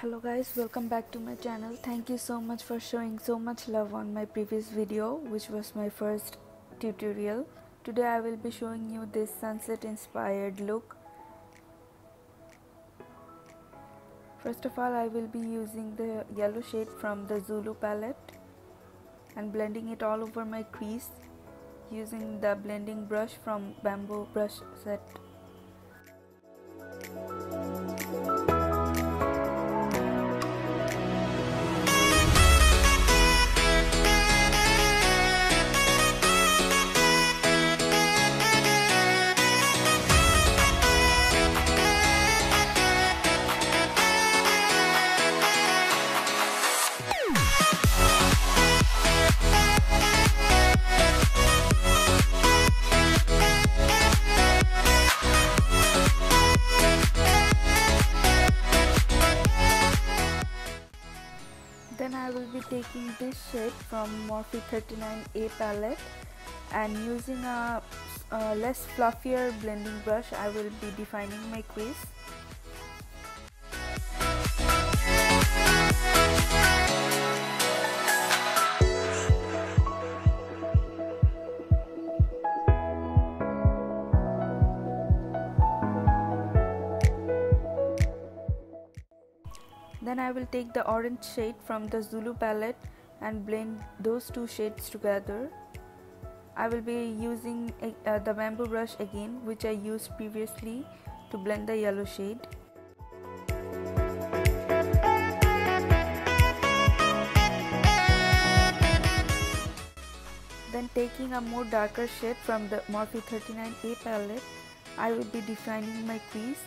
Hello guys, welcome back to my channel. Thank you so much for showing so much love on my previous video, which was my first tutorial. Today I will be showing you this sunset inspired look. First of all, I will be using the yellow shade from the Zulu palette and blending it all over my crease using the blending brush from bamboo brush set. Then I will be taking this shade from Morphe 39A palette and using a less fluffier blending brush, I will be defining my crease. Then I will take the orange shade from the Zulu palette and blend those two shades together. I will be using the bamboo brush again, which I used previously to blend the yellow shade. Then taking a more darker shade from the Morphe 39A palette, I will be defining my crease.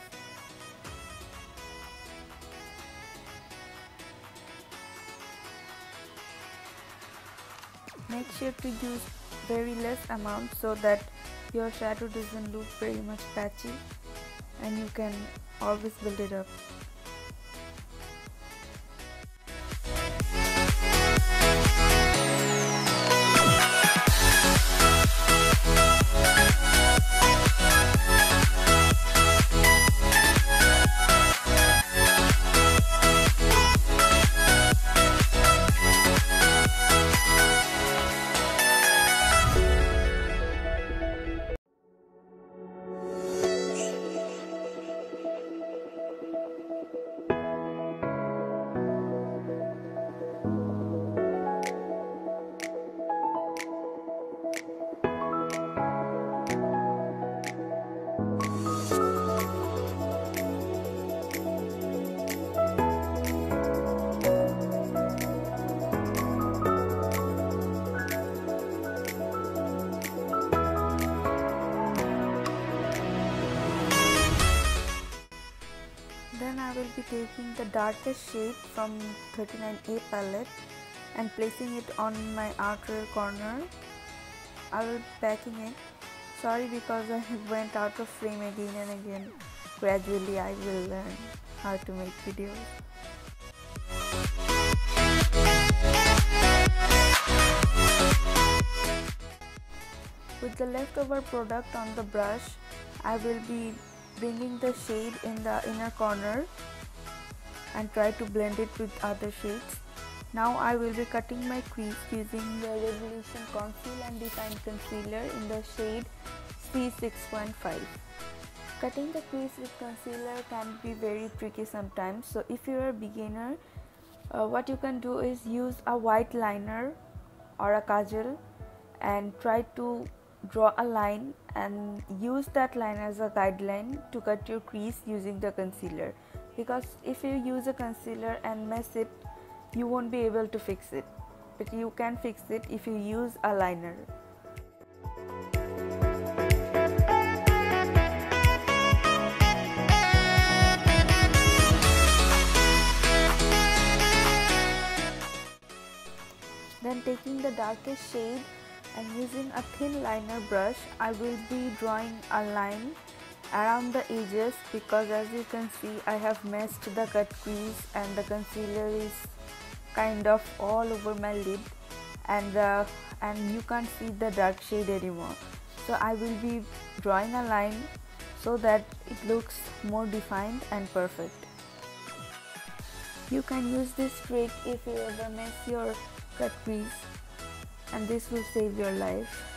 Make sure to use very less amount so that your shadow doesn't look very much patchy and you can always build it up. Then I will be taking the darkest shade from 39A palette and placing it on my outer corner. I will be packing it. Sorry because I went out of frame again and again. Gradually I will learn how to make videos. With the leftover product on the brush, I will be bringing the shade in the inner corner and try to blend it with other shades. Now I will be cutting my crease using the Revolution Conceal and Define Concealer in the shade C6.5. Cutting the crease with concealer can be very tricky sometimes, so if you are a beginner, what you can do is use a white liner or a kajal and try to draw a line and use that line as a guideline to cut your crease using the concealer, because if you use a concealer and mess it, you won't be able to fix it, but you can fix it if you use a liner. Then taking the darkest shade and using a thin liner brush, I will be drawing a line around the edges, because as you can see I have messed the cut crease and the concealer is kind of all over my lid and you can't see the dark shade anymore. So I will be drawing a line so that it looks more defined and perfect. You can use this trick if you ever miss your cut crease, and this will save your life.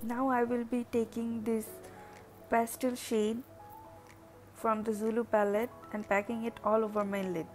Now I will be taking this pastel shade from the Zulu palette and packing it all over my lid.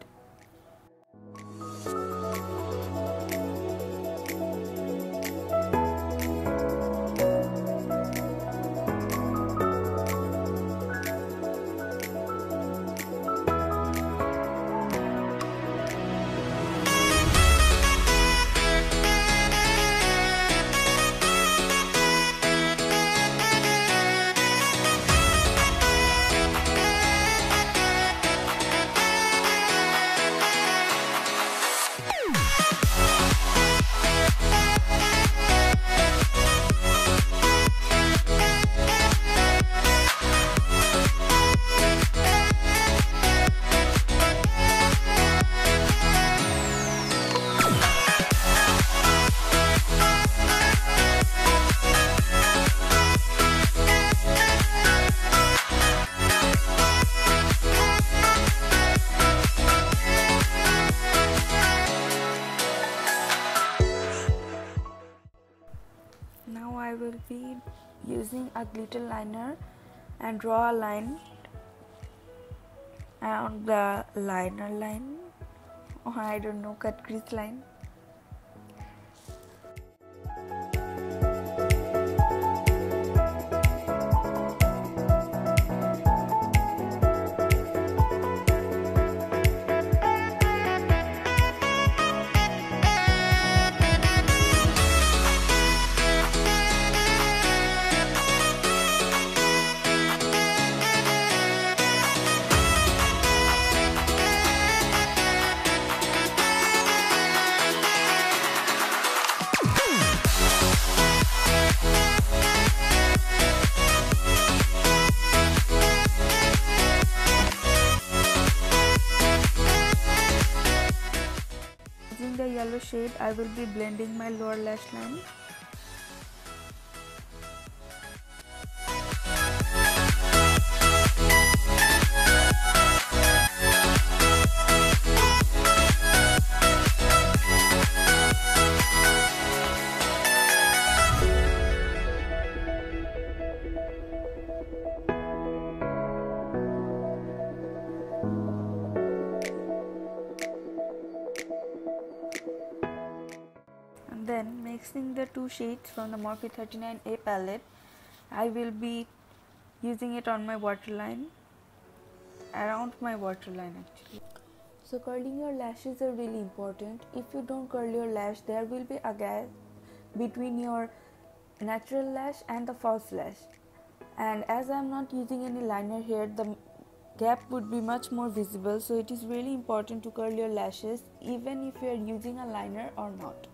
Now I will be using a glitter liner and draw a line around the liner line, or I don't know, cut crease line. Using the yellow shade, I will be blending my lower lash line. Then mixing the two shades from the Morphe 39A palette, I will be using it on my waterline, around my waterline actually. So curling your lashes are really important. If you don't curl your lash, there will be a gap between your natural lash and the false lash. And as I am not using any liner here, the gap would be much more visible. So it is really important to curl your lashes even if you are using a liner or not.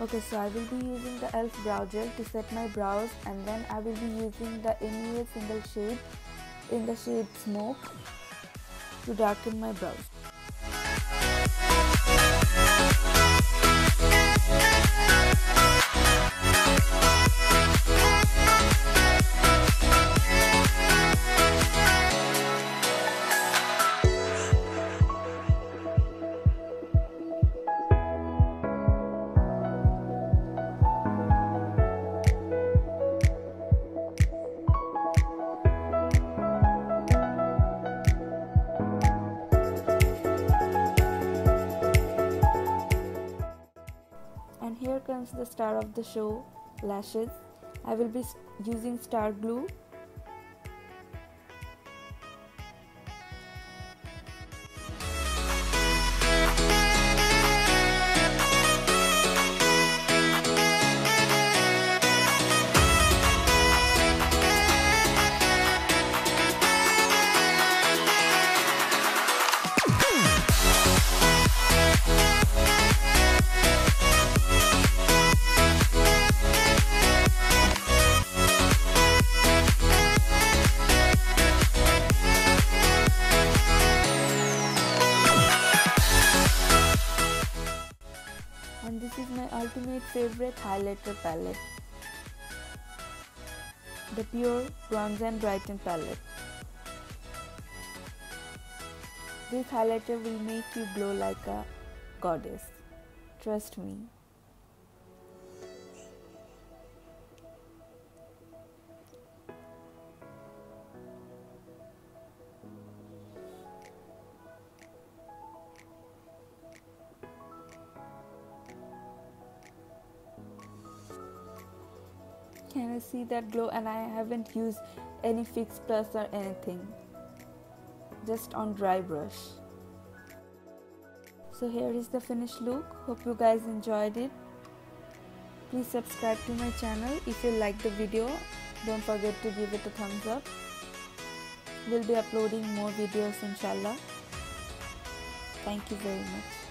Okay, so I will be using the e.l.f. brow gel to set my brows, and then I will be using the NUA single shade in the shade Smoke to darken my brows. comes the star of the show, lashes. I will be using star glue. And this is my ultimate favorite highlighter palette, the Pure Bronze and Brighten palette. This highlighter will make you glow like a goddess. Trust me. Can you see that glow? And I haven't used any Fix Plus or anything, just on dry brush. So here is the finished look. Hope you guys enjoyed it. Please subscribe to my channel if you like the video. Don't forget to give it a thumbs up. We'll be uploading more videos inshallah. Thank you very much.